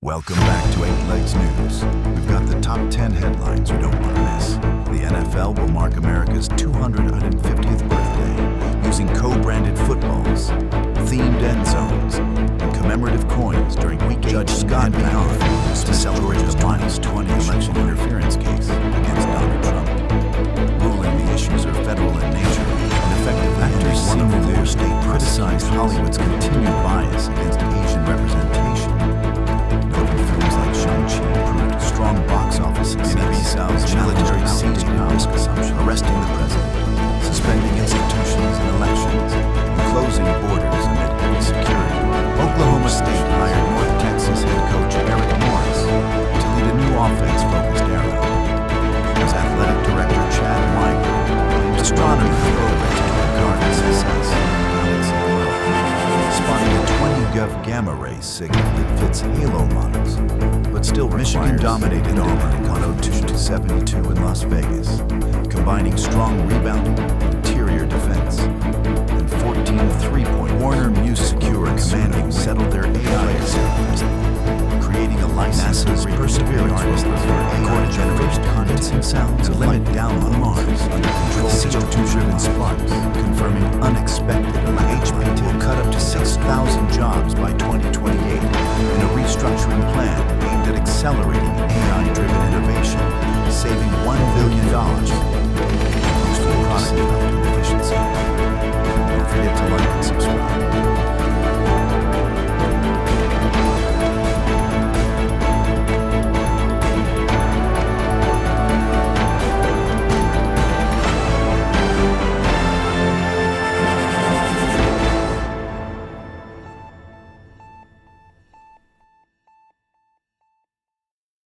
Welcome back to 8 Legs News. We've got the top 10 headlines you don't want to miss. The NFL will mark America's 250th birthday using co-branded footballs, themed end zones, and commemorative coins during weekend. Judge Scott beyond to celebrate the minus 20 election interference case against Donald Trump, ruling the issues are federal in nature and effectively actors one of their state criticized Hollywood's continued bias against Asian representation. Strong box office success, military sieging and risk assumption, arresting the president, suspending institutions and elections, and closing borders amid heavy security. Oklahoma State hired North Texas head coach Eric Morris to lead a new offense-focused era. As athletic director Chad Weiger named astronomy programs to regard success, spotting a 20 GeV gamma ray signal that fits halo models. But still, Michigan dominated Auburn 102-72 in Las Vegas, combining strong rebounding, interior defense, and 14 three-point. Warner Muse Secure and Commanding settled their AI servers, creating a licensed perseverance rover for AI-generated convincing sounds to limit download on Mars under controlled CO2-driven sparks, confirming unexpected. HP will cut up to 6,000 jobs by 2028 in a restructuring plan aimed at accelerating AI-driven innovation, saving $1 billion, boosting product development efficiency. Don't forget to like and subscribe.